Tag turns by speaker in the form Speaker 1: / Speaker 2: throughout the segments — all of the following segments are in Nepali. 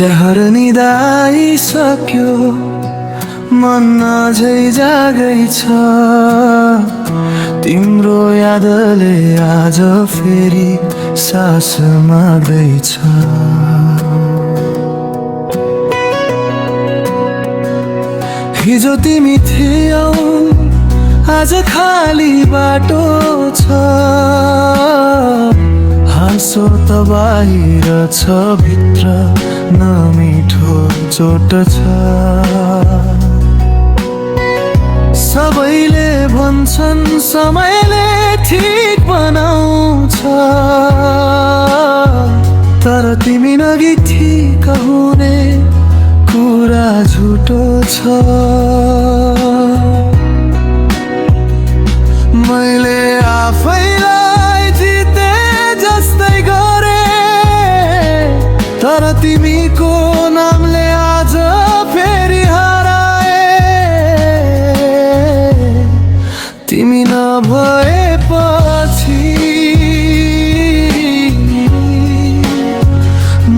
Speaker 1: शहर निदाइसक्यो, मन अझै जागैछ। तिम्रो यादले आज फेरि सास माग्दैछ। हिजो तिमी थियौ, आज खाली बाटो छ। हाँसो त बाहिर छ, भित्र नमिठो चोट छ। सबैले भन्छन् समयले ठीक बनाउँछ, तर तिमी नगी ठिक हुने कुरा झुटो छ। मैले आफैलाई जिते जस्तै गरे, तर तिमीको नामले आज फेरि हराए। तिमी नभएपछि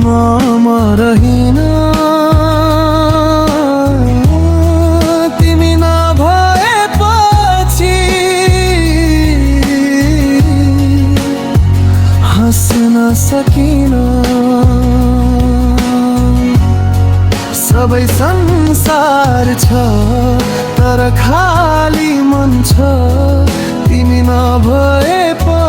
Speaker 1: म रहिन। तिमी नभएपछि हाँस्न सकिन। सबै संसार छ, तर खाली मन छ। तिमी नभएपछि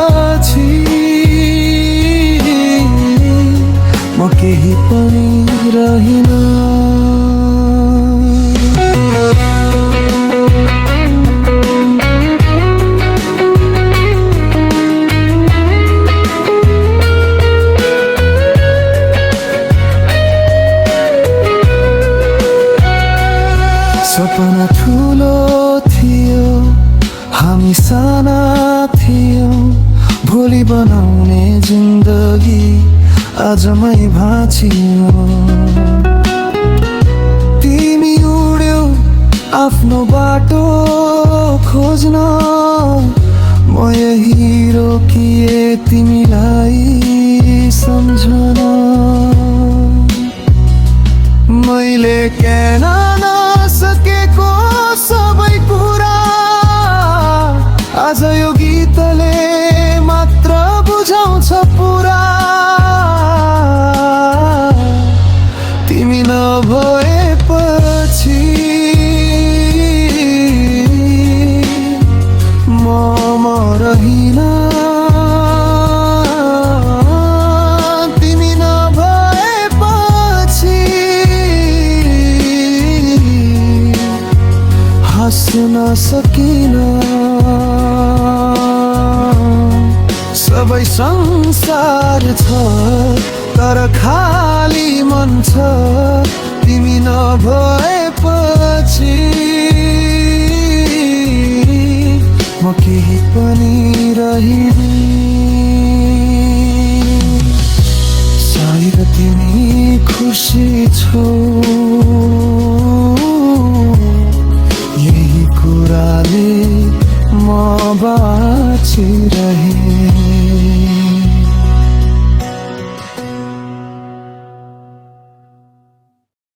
Speaker 1: म केही पनि रहिन। सपना ठुलो थियो, हामी साना थियौं। भोलि बनाउने जिन्दगी आजमै भाँचियो। तिमी उड्यौ आफ्नो बाटो खोज्न, म यही रोकिए तिमीलाई सम्झन। मैले कहन नसकेको सबै कुरा आज यो गीतले मात्र बुझाउँछ पुरा। तिमी नभएपछि म रहिन। तिमी नभएपछि हाँस्न सकिन। सबै संसार छ, तर खाली मन छ। तिमी नभएपछि म केही पनि रहिन। सायद तिमी खुसी छौ, यही कुराले म बाँचिरहे।